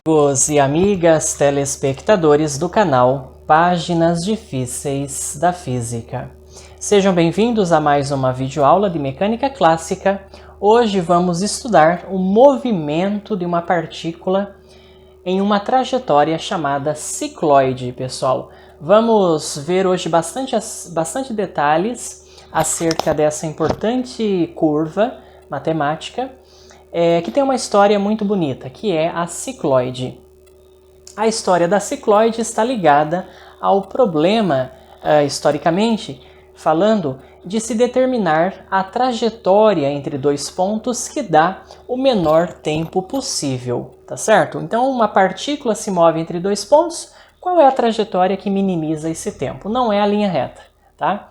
Amigos e amigas telespectadores do canal Páginas Difíceis da Física. Sejam bem-vindos a mais uma videoaula de mecânica clássica. Hoje vamos estudar o movimento de uma partícula em uma trajetória chamada cicloide, pessoal. Vamos ver hoje bastante detalhes acerca dessa importante curva matemática, que tem uma história muito bonita, que é a cicloide. A história da cicloide está ligada ao problema, historicamente falando, de se determinar a trajetória entre dois pontos que dá o menor tempo possível, tá certo? Então, uma partícula se move entre dois pontos, qual é a trajetória que minimiza esse tempo? Não é a linha reta, tá?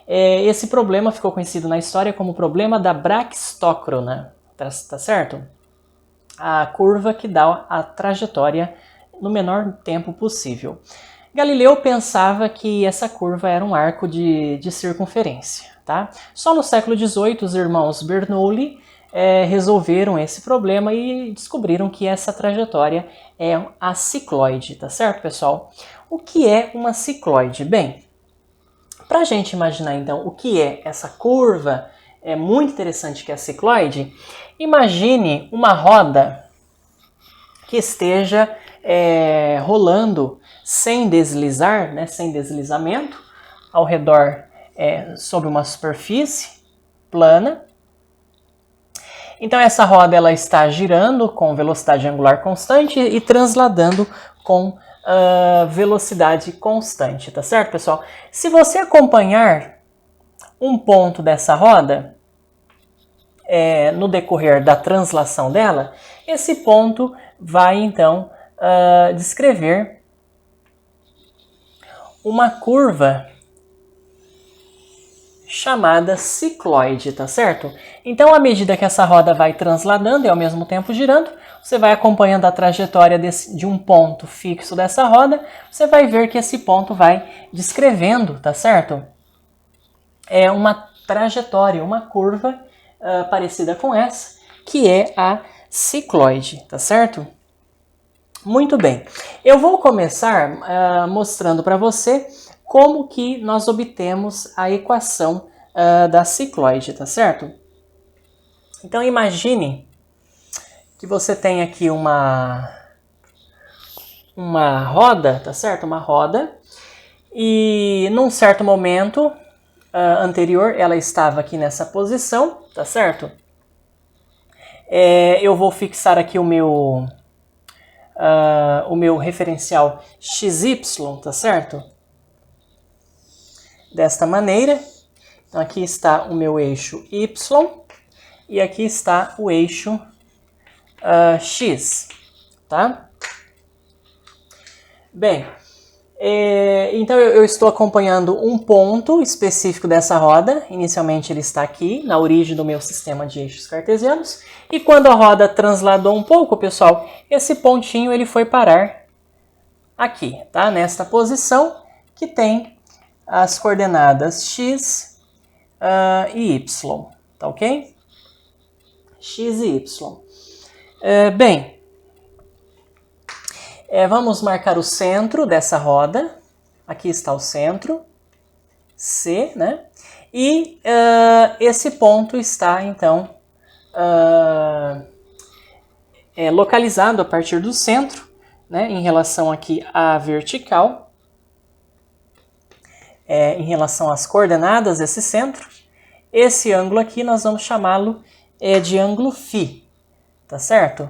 Esse problema ficou conhecido na história como o problema da braquistócrona, tá certo? A curva que dá a trajetória no menor tempo possível. Galileu pensava que essa curva era um arco de circunferência, tá? Só no século XVIII, os irmãos Bernoulli resolveram esse problema e descobriram que essa trajetória é a cicloide, tá certo, pessoal? O que é uma cicloide? Bem, para a gente imaginar então o que é essa curva muito interessante que é a cicloide, imagine uma roda que esteja rolando sem deslizar, né, sem deslizamento, ao redor sobre uma superfície plana. Então essa roda ela está girando com velocidade angular constante e transladando com velocidade constante, tá certo, pessoal? Se você acompanhar um ponto dessa roda no decorrer da translação dela, esse ponto vai então descrever uma curva chamada cicloide, tá certo? Então, à medida que essa roda vai transladando e ao mesmo tempo girando, você vai acompanhando a trajetória de um ponto fixo dessa roda, você vai ver que esse ponto vai descrevendo, tá certo? Uma trajetória, uma curva parecida com essa, que é a cicloide, tá certo? Muito bem, eu vou começar mostrando para você como que nós obtemos a equação da cicloide, tá certo? Então imagine que você tem aqui uma roda, tá certo? Uma roda, e num certo momento anterior ela estava aqui nessa posição, tá certo? Eu vou fixar aqui o meu referencial XY, tá certo? Desta maneira. Então aqui está o meu eixo Y e aqui está o eixo X, tá? Bem, então eu estou acompanhando um ponto específico dessa roda. Inicialmente ele está aqui, na origem do meu sistema de eixos cartesianos. E quando a roda transladou um pouco, pessoal, esse pontinho ele foi parar aqui, tá? Nesta posição que tem as coordenadas x e y, tá ok? X e y. Bem, vamos marcar o centro dessa roda. Aqui está o centro, C, né? E esse ponto está, então, localizado a partir do centro, né? Em relação aqui à vertical, em relação às coordenadas desse centro. Esse ângulo aqui nós vamos chamá-lo de ângulo φ, tá certo?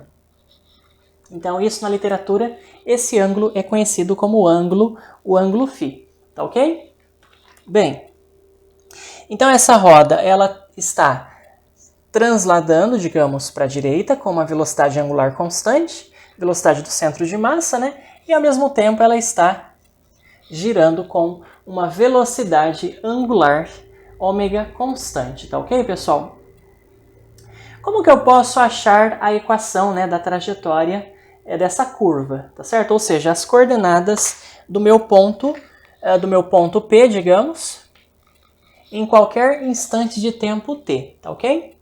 Então, isso na literatura, esse ângulo é conhecido como o ângulo φ, tá ok? Bem, então essa roda, ela está transladando, digamos, para a direita com uma velocidade angular constante, velocidade do centro de massa, né? E ao mesmo tempo ela está girando com uma velocidade angular ômega constante, tá ok, pessoal? Como que eu posso achar a equação, né, da trajetória dessa curva, tá certo? Ou seja, as coordenadas do meu ponto P, digamos, em qualquer instante de tempo t, tá ok?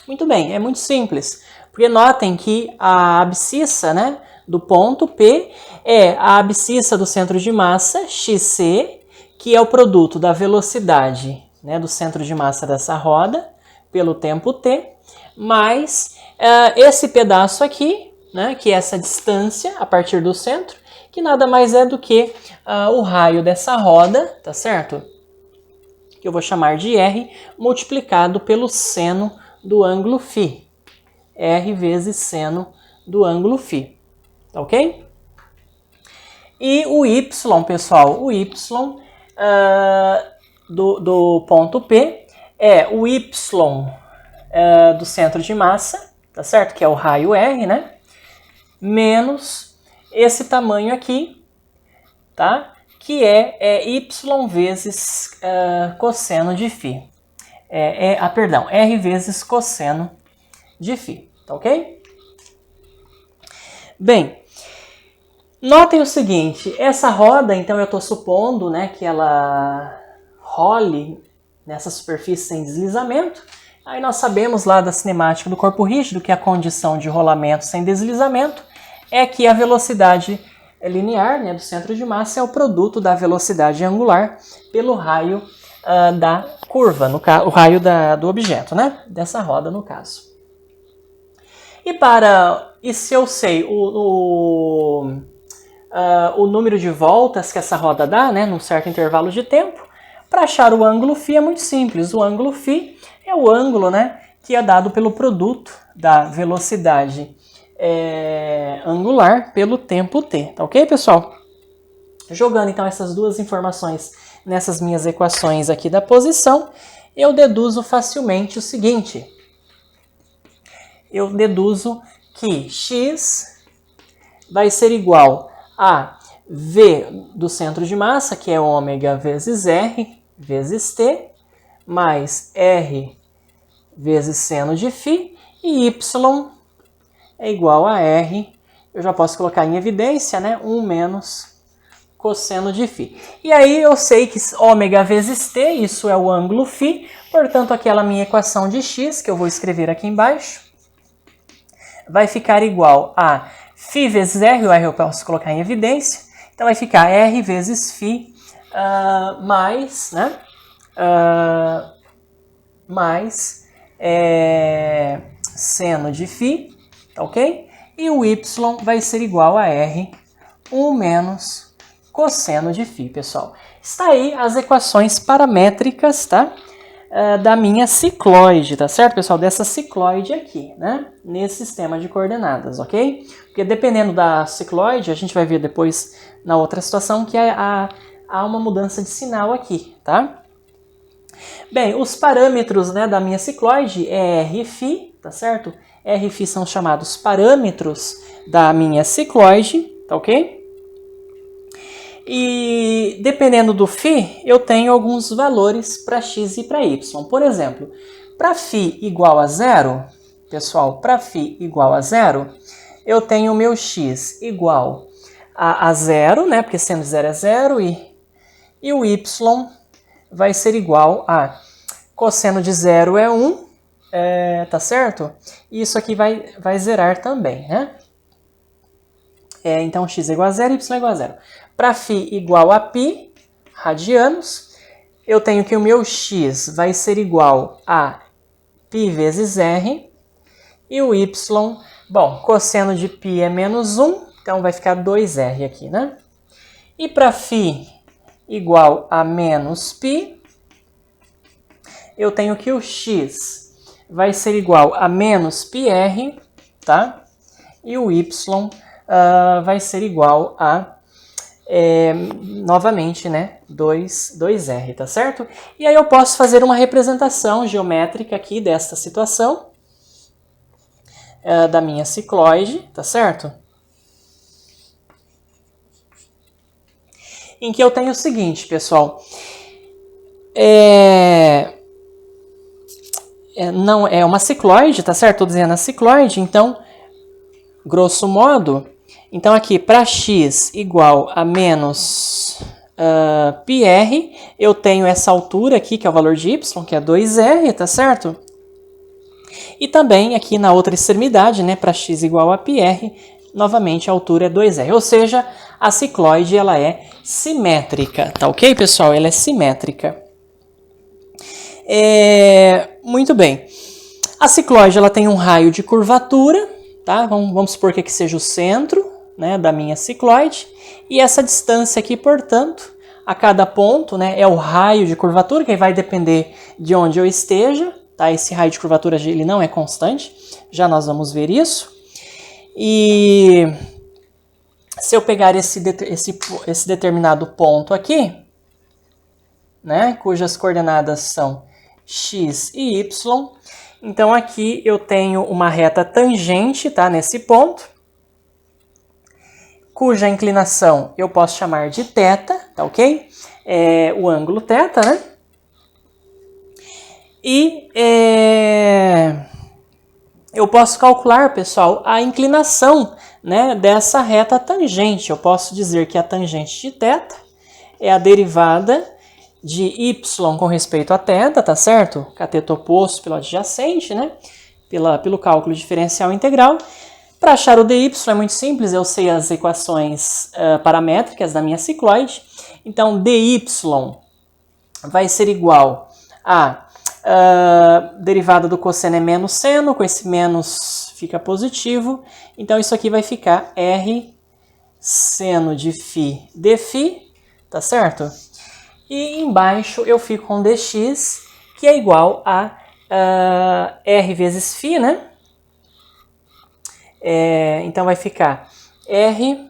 Muito bem, é muito simples, porque notem que a abscissa, né, do ponto P é a abscissa do centro de massa, xc, que é o produto da velocidade, né, do centro de massa dessa roda pelo tempo t, mais esse pedaço aqui, né, que é essa distância a partir do centro, que nada mais é do que o raio dessa roda, tá certo? Que eu vou chamar de R, multiplicado pelo seno do ângulo φ. R vezes seno do ângulo φ, tá ok? E o Y, pessoal, o Y do ponto P é o Y do centro de massa, tá certo? Que é o raio R, né? Menos esse tamanho aqui, tá? Que é Y vezes cosseno de φ. Perdão, R vezes cosseno de φ, tá ok? Bem, notem o seguinte, essa roda, então eu estou supondo, né, que ela role nessa superfície sem deslizamento. Aí nós sabemos lá da cinemática do corpo rígido que a condição de rolamento sem deslizamento é que a velocidade linear, né, do centro de massa é o produto da velocidade angular pelo raio da curva, o raio do objeto, né, dessa roda no caso. E se eu sei o número de voltas que essa roda dá, né, num certo intervalo de tempo, para achar o ângulo φ é muito simples. O ângulo φ é o ângulo, né, que é dado pelo produto da velocidade angular pelo tempo t, tá ok, pessoal? Jogando então essas duas informações nessas minhas equações aqui da posição, eu deduzo facilmente o seguinte. Eu deduzo que x vai ser igual a v do centro de massa, que é ômega vezes r vezes t, mais r vezes seno de φ, e y é igual a r, eu já posso colocar em evidência, né, 1 menos cosseno de φ. E aí eu sei que ômega vezes t, isso é o ângulo φ, portanto aquela minha equação de x, que eu vou escrever aqui embaixo, vai ficar igual a φ vezes r, o r eu posso colocar em evidência, então vai ficar r vezes φ mais, né, mais seno de φ, tá ok? E o y vai ser igual a r, 1 menos cosseno de φ, pessoal. Está aí as equações paramétricas, tá? Da minha cicloide, tá certo, pessoal? Dessa cicloide aqui, né? Nesse sistema de coordenadas, ok? Porque dependendo da cicloide, a gente vai ver depois na outra situação que há uma mudança de sinal aqui, tá? Bem, os parâmetros, né, da minha cicloide é R e φ, tá certo? R e φ são chamados parâmetros da minha cicloide, tá ok? E dependendo do φ, eu tenho alguns valores para x e para y. Por exemplo, para φ igual a zero, pessoal, para φ igual a zero, eu tenho o meu x igual a zero, né? Porque sendo zero é zero, e o y vai ser igual a cosseno de zero é 1, tá certo? E isso aqui vai zerar também, né? Então x é igual a zero, y é igual a zero. Para φ igual a π radianos, eu tenho que o meu x vai ser igual a π vezes r, e o y, bom, cosseno de π é menos 1, então vai ficar 2r aqui, né? E para φ igual a menos π, eu tenho que o x vai ser igual a menos πr, tá? E o y vai ser igual a novamente, né, 2r, tá certo? E aí eu posso fazer uma representação geométrica aqui desta situação da minha cicloide, tá certo? Em que eu tenho o seguinte, pessoal, não é uma cicloide, tá certo? Estou dizendo a cicloide, então, grosso modo, então aqui para x igual a menos πr, eu tenho essa altura aqui, que é o valor de y, que é 2r, tá certo? E também aqui na outra extremidade, né, para x igual a πr, novamente a altura é 2R, ou seja, a cicloide ela é simétrica, tá ok, pessoal? Ela é simétrica. Muito bem. A cicloide ela tem um raio de curvatura, tá? Vamos supor que aqui seja o centro, né, da minha cicloide, e essa distância aqui, portanto, a cada ponto, né, é o raio de curvatura, que vai depender de onde eu esteja, tá? Esse raio de curvatura ele não é constante, já nós vamos ver isso. E se eu pegar esse determinado ponto aqui, né, cujas coordenadas são x e y, então aqui eu tenho uma reta tangente, tá, nesse ponto, cuja inclinação eu posso chamar de θ, tá ok? É o ângulo θ, né? E eu posso calcular, pessoal, a inclinação, né, dessa reta tangente. Eu posso dizer que a tangente de θ é a derivada de y com respeito a θ, tá certo? Cateto oposto pelo adjacente, né? Pelo cálculo diferencial integral. Para achar o dy é muito simples, eu sei as equações paramétricas da minha cicloide. Então, dy vai ser igual a derivada do cosseno é menos seno, com esse menos fica positivo. Então, isso aqui vai ficar r seno de φ dφ, tá certo? E embaixo eu fico com dx, que é igual a r vezes φ, né? Então vai ficar r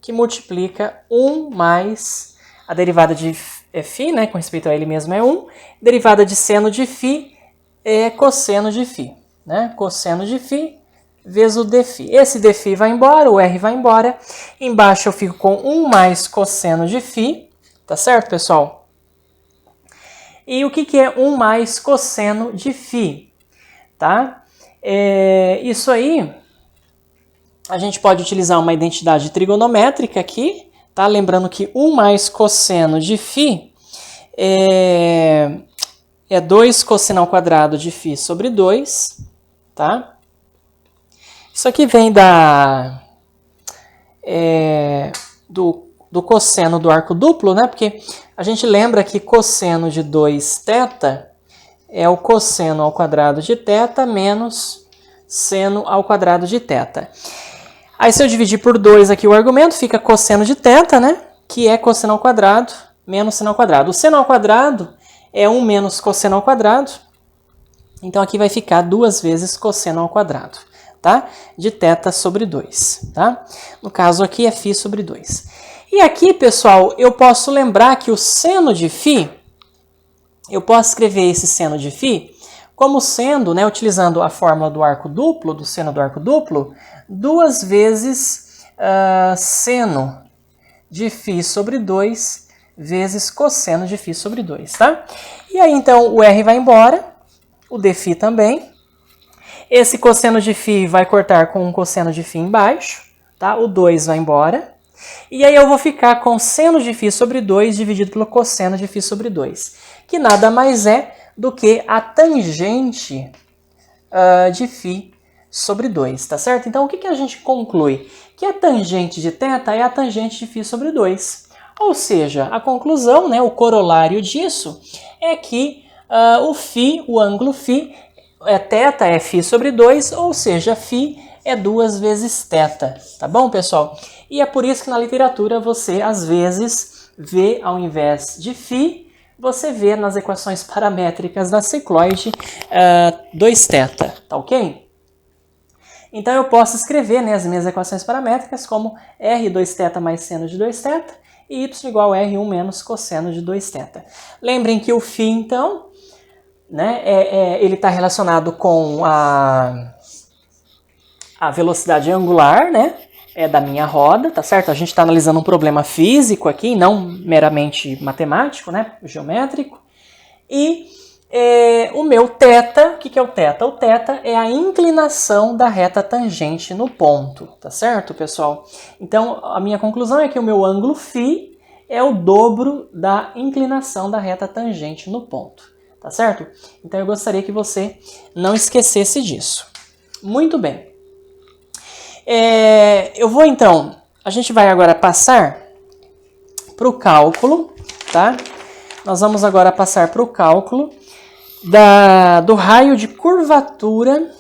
que multiplica 1 mais a derivada de φ, né, com respeito a ele mesmo é 1, derivada de seno de φ é cosseno de φ, né? Cosseno de φ vezes o dφ. Esse dφ vai embora, o r vai embora, embaixo eu fico com 1 mais cosseno de φ, tá certo, pessoal? E o que é 1 mais cosseno de φ, tá? Isso aí, a gente pode utilizar uma identidade trigonométrica aqui, tá? Lembrando que 1 mais cosseno de φ é 2 cosseno ao quadrado de φ sobre 2, tá? Isso aqui vem do cosseno do arco duplo, né? Porque a gente lembra que cosseno de 2θ é o cosseno ao quadrado de θ menos seno ao quadrado de θ. Aí se eu dividir por 2 aqui o argumento, fica cosseno de θ, né? Que é cosseno ao quadrado menos seno ao quadrado. O seno ao quadrado é 1 menos cosseno ao quadrado. Então aqui vai ficar 2 vezes cosseno ao quadrado, tá? De θ sobre 2, tá? No caso aqui é φ sobre 2. E aqui, pessoal, eu posso lembrar que o seno de φ, eu posso escrever esse seno de φ como sendo, né, utilizando a fórmula do arco duplo, do seno do arco duplo, 2 vezes seno de φ sobre 2 vezes cosseno de φ sobre 2, tá? E aí, então, o r vai embora, o dφ também. Esse cosseno de φ vai cortar com um cosseno de φ embaixo, tá? O 2 vai embora. E aí eu vou ficar com seno de φ sobre 2 dividido pelo cosseno de φ sobre 2, que nada mais é do que a tangente de φ sobre 2, tá certo? Então, o que a gente conclui? Que a tangente de θ é a tangente de φ sobre 2. Ou seja, a conclusão, né, o corolário disso, é que o φ, o ângulo φ, θ é φ sobre 2, ou seja, φ é 2 vezes θ, tá bom, pessoal? E é por isso que na literatura você, às vezes, vê, ao invés de φ, você vê nas equações paramétricas da cicloide 2θ, tá ok? Então eu posso escrever, né, as minhas equações paramétricas como r 2θ mais seno de 2θ e y igual a r1 menos cosseno de 2θ. Lembrem que o φ, então, né, ele está relacionado com a velocidade angular, né, da minha roda, tá certo? A gente está analisando um problema físico aqui, não meramente matemático, né, geométrico. E o meu θ, o que é o θ? O θ é a inclinação da reta tangente no ponto, tá certo, pessoal? Então, a minha conclusão é que o meu ângulo φ é o dobro da inclinação da reta tangente no ponto, tá certo? Então, eu gostaria que você não esquecesse disso. Muito bem. Eu vou então, a gente vai agora passar para o cálculo, tá? Nós vamos agora passar para o cálculo do raio de curvatura.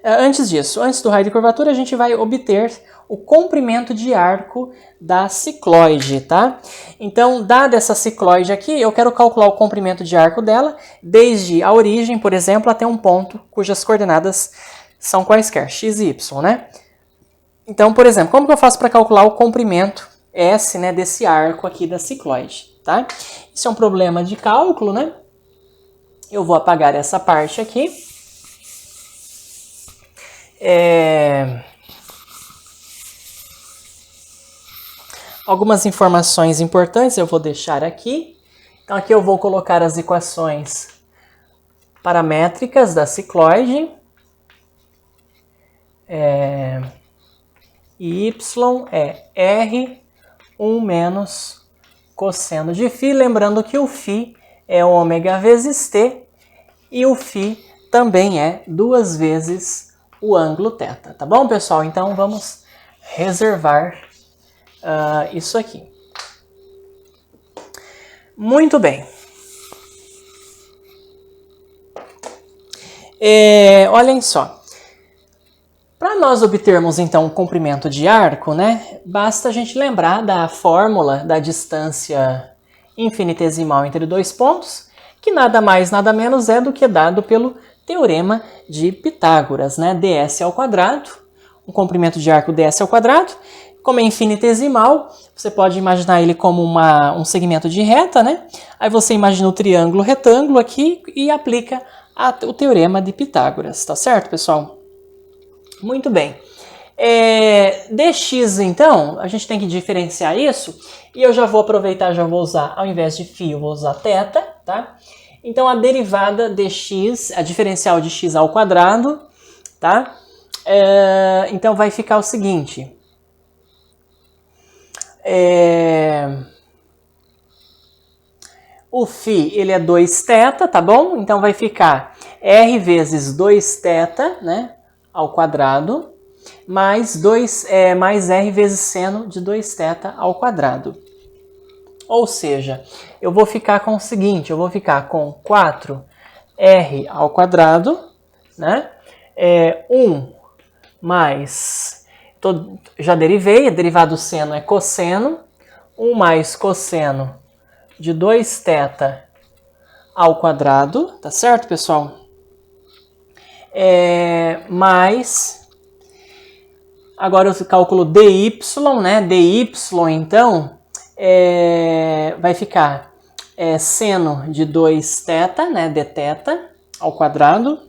Antes disso, antes do raio de curvatura, a gente vai obter o comprimento de arco da cicloide, tá? Então, dada essa cicloide aqui, eu quero calcular o comprimento de arco dela, desde a origem, por exemplo, até um ponto cujas coordenadas são quaisquer, x e y, né? Então, por exemplo, como que eu faço para calcular o comprimento S, né, desse arco aqui da cicloide, tá? Isso é um problema de cálculo, né? Eu vou apagar essa parte aqui. Algumas informações importantes eu vou deixar aqui. Então aqui eu vou colocar as equações paramétricas da cicloide. Y é R1 menos cosseno de φ. Lembrando que o φ é ômega vezes T e o φ também é 2 vezes o ângulo θ. Tá bom, pessoal? Então vamos reservar isso aqui. Muito bem. Olhem só. Para nós obtermos então o comprimento de arco, né, basta a gente lembrar da fórmula da distância infinitesimal entre dois pontos, que nada mais nada menos é do que dado pelo teorema de Pitágoras, né, ds ao quadrado, um comprimento de arco ds ao quadrado. Como é infinitesimal, você pode imaginar ele como um segmento de reta, né? Aí você imagina o triângulo retângulo aqui e aplica o teorema de Pitágoras, tá certo, pessoal? Muito bem. Dx, então, a gente tem que diferenciar isso, e eu já vou aproveitar, já vou usar, ao invés de φ, eu vou usar θ, tá? Então, a derivada dx, a diferencial de x ao quadrado, tá? Então, vai ficar o seguinte. O φ, ele é 2θ, tá bom? Então, vai ficar r vezes 2θ, né? Ao quadrado, mais r vezes seno de 2θ ao quadrado. Ou seja, eu vou ficar com o seguinte, eu vou ficar com 4r ao quadrado, né? 1 mais, já derivei, a derivada do seno é cosseno, 1 mais cosseno de 2θ ao quadrado, tá certo, pessoal? Mais, agora eu calculo dy, né? Dy, então, vai ficar seno de 2θ, né? dθ ao quadrado,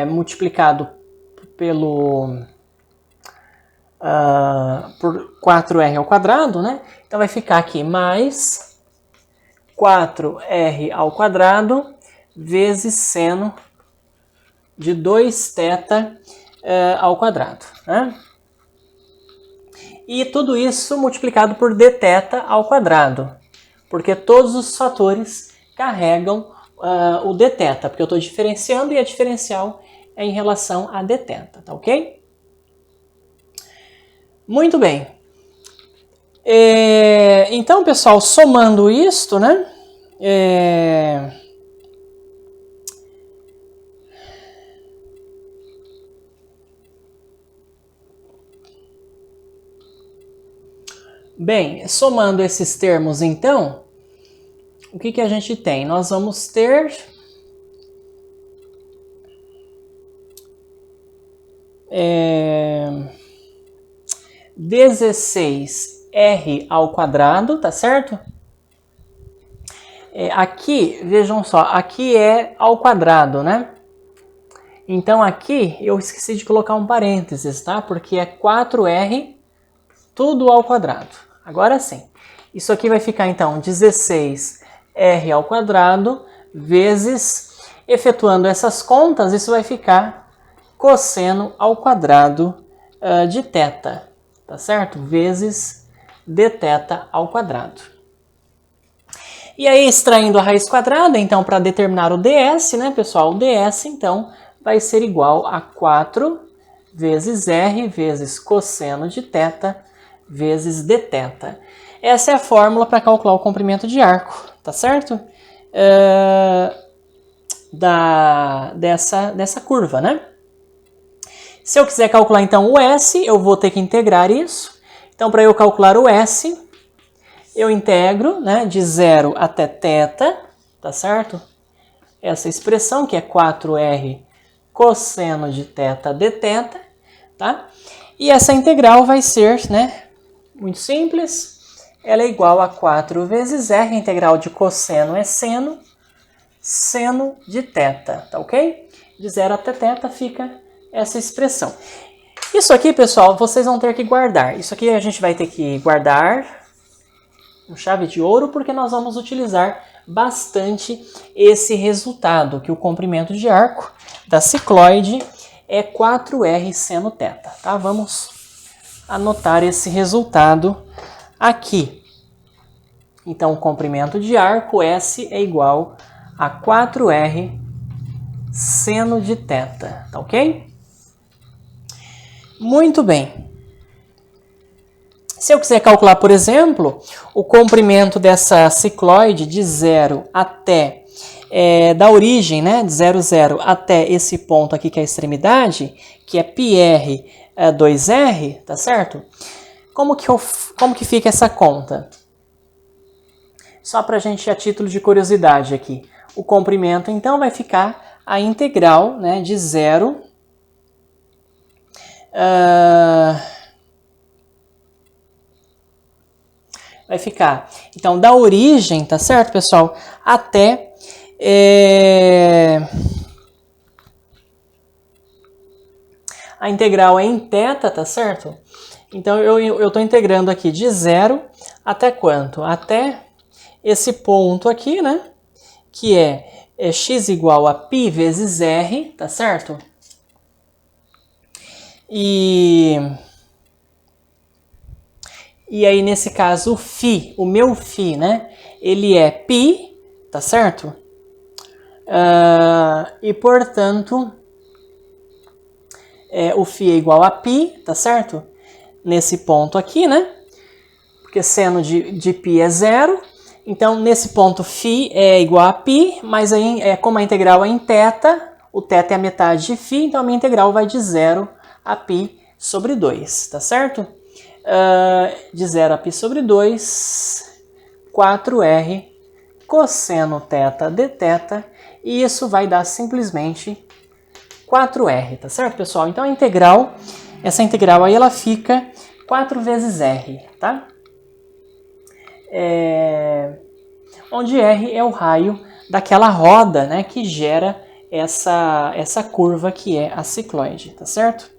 multiplicado por 4r ao quadrado, né? Então vai ficar aqui mais 4r ao quadrado vezes seno de 2θ ao quadrado, né? E tudo isso multiplicado por dθ ao quadrado, porque todos os fatores carregam o dθ, porque eu estou diferenciando e a diferencial é em relação a dθ, tá ok? Muito bem. Então, pessoal, somando isto, né? Bem, somando esses termos, então, o que a gente tem? Nós vamos ter 16r ao quadrado, tá certo? Aqui, vejam só, aqui é ao quadrado, né? Então aqui eu esqueci de colocar um parênteses, tá? Porque é 4r tudo ao quadrado. Agora sim. Isso aqui vai ficar então 16r ao quadrado vezes, efetuando essas contas, isso vai ficar cosseno ao quadrado de θ, tá certo? Vezes dθ ao quadrado. E aí, extraindo a raiz quadrada, então, para determinar o ds, né, pessoal? O ds, então, vai ser igual a 4 vezes R vezes cosseno de θ vezes dθ. Essa é a fórmula para calcular o comprimento de arco, tá certo? Dessa curva, né? Se eu quiser calcular então o S, eu vou ter que integrar isso. Então, para eu calcular o S, eu integro, né, de 0 até θ, tá certo? Essa expressão que é 4R cosseno de θ dθ, tá? E essa integral vai ser, né, muito simples. Ela é igual a 4 vezes R, a integral de cosseno é seno, seno de θ, tá ok? De 0 até θ fica essa expressão. Isso aqui, pessoal, vocês vão ter que guardar. Isso aqui a gente vai ter que guardar com chave de ouro, porque nós vamos utilizar bastante esse resultado, que o comprimento de arco da cicloide é 4R seno θ, tá? Vamos anotar esse resultado aqui. Então, o comprimento de arco S é igual a 4R seno de θ, tá ok? Muito bem. Se eu quiser calcular, por exemplo, o comprimento dessa cicloide de 0 até, da origem, né, de 0, 0 até esse ponto aqui que é a extremidade, que é πr 2r, tá certo? Como que fica essa conta? Só para a gente, a título de curiosidade aqui. O comprimento, então, vai ficar a integral, né, de 0 vai ficar, então, da origem, tá certo, pessoal? Até a integral é em θ, tá certo? Então, eu estou integrando aqui de 0 até quanto? Até esse ponto aqui, né? Que é x igual a π vezes r, tá certo? E aí, nesse caso, o meu φ, né? Ele é π, tá certo? E, portanto, o φ é igual a π, tá certo? Nesse ponto aqui, né? Porque seno de π é 0. Então, nesse ponto, φ é igual a π, mas aí, como a integral é em θ, o θ é a metade de φ, então a minha integral vai de 0 a π sobre 2, tá certo? De 0 a π sobre 2, 4R cosseno θ dθ, e isso vai dar simplesmente 4R, tá certo, pessoal? Então, essa integral aí, ela fica 4 vezes R, tá? Onde R é o raio daquela roda, né, que gera essa curva que é a cicloide, tá certo?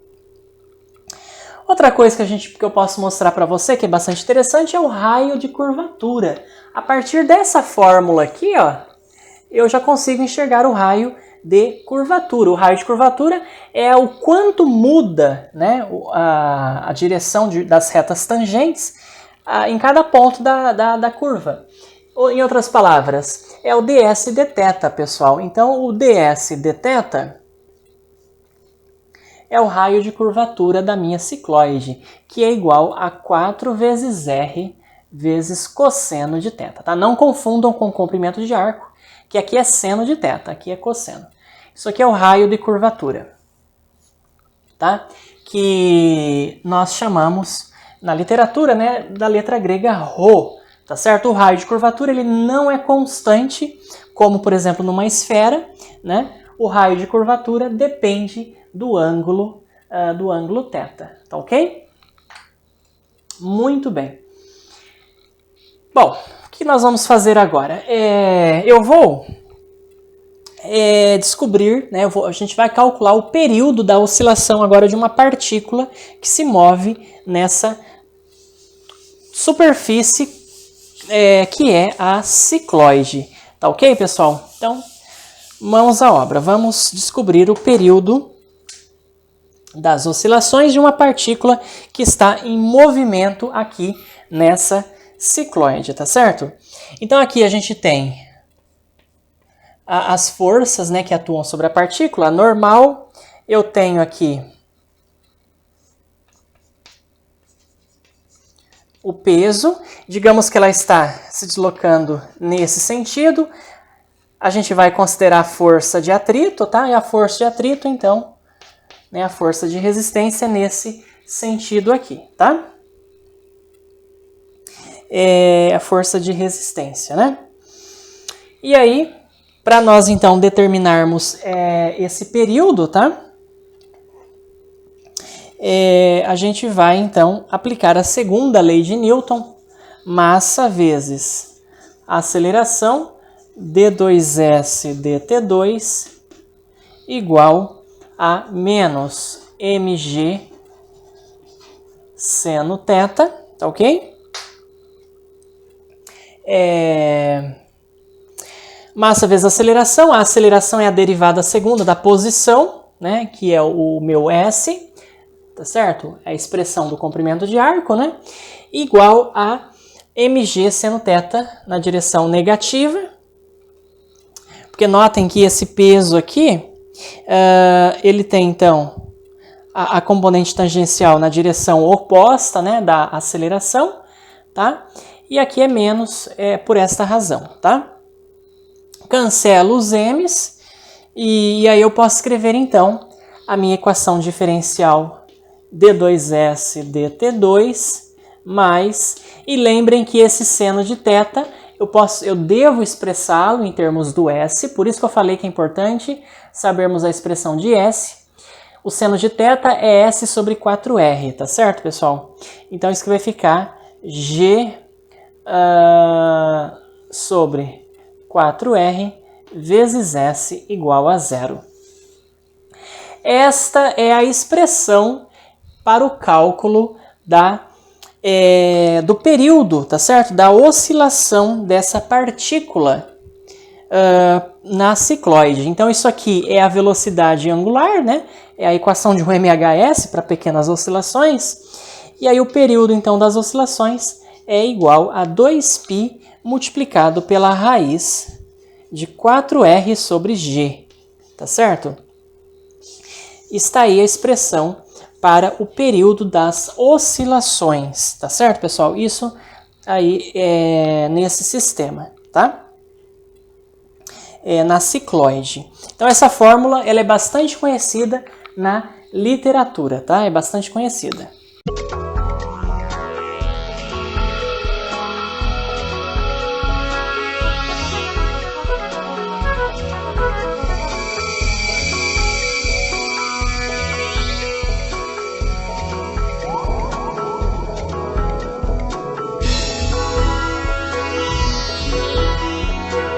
Outra coisa que eu posso mostrar para você, que é bastante interessante, é o raio de curvatura. A partir dessa fórmula aqui, ó, eu já consigo enxergar o raio de curvatura. O raio de curvatura é o quanto muda, né, a direção das retas tangentes em cada ponto da curva. Ou, em outras palavras, é o ds dθ, pessoal. Então, o ds dθ é o raio de curvatura da minha cicloide, que é igual a 4 vezes R vezes cosseno de θ. Tá? Não confundam com o comprimento de arco, que aqui é seno de θ, aqui é cosseno. Isso aqui é o raio de curvatura, tá? Que nós chamamos, na literatura, né, da letra grega ρ, tá certo? O raio de curvatura, ele não é constante, como, por exemplo, numa esfera, né? O raio de curvatura depende do ângulo θ, tá ok? Muito bem. Bom, o que nós vamos fazer agora? Eu vou descobrir, né, a gente vai calcular o período da oscilação agora de uma partícula que se move nessa superfície que é a cicloide, tá ok, pessoal? Então, mãos à obra, vamos descobrir o período das oscilações de uma partícula que está em movimento aqui nessa cicloide, tá certo? Então aqui a gente tem as forças, né, que atuam sobre a partícula. Normal, eu tenho aqui o peso, digamos que ela está se deslocando nesse sentido, a gente vai considerar a força de atrito, tá? E a força de atrito, então, né, a força de resistência nesse sentido aqui, tá? É a força de resistência, né? E aí, para nós então determinarmos esse período, tá? A gente vai então aplicar a segunda lei de Newton, massa vezes aceleração, d2s dt2 igual a menos mg seno θ, tá ok? Massa vezes aceleração, a aceleração é a derivada segunda da posição, né, que é o meu s, tá certo? É a expressão do comprimento de arco, né? Igual a mg seno θ na direção negativa. Porque notem que esse peso aqui, ele tem então a componente tangencial na direção oposta, né, da aceleração, tá? E aqui é menos por esta razão, tá? Cancelo os m's e aí eu posso escrever então a minha equação diferencial d2s dt2 mais, e lembrem que esse seno de θ eu devo expressá-lo em termos do s, por isso que eu falei que é importante sabermos a expressão de s. O seno de θ é s sobre 4r, tá certo, pessoal? Então isso que vai ficar g sobre 4r vezes s igual a 0. Esta é a expressão para o cálculo do período, tá certo? Da oscilação dessa partícula na cicloide. Então isso aqui é a velocidade angular, né? É a equação de um MHS para pequenas oscilações. E aí o período então das oscilações é igual a 2π multiplicado pela raiz de 4r sobre g, tá certo? Está aí a expressão para o período das oscilações, tá certo, pessoal? Isso aí é nesse sistema, tá? Na cicloide. Então essa fórmula ela é bastante conhecida na literatura, tá? É bastante conhecida.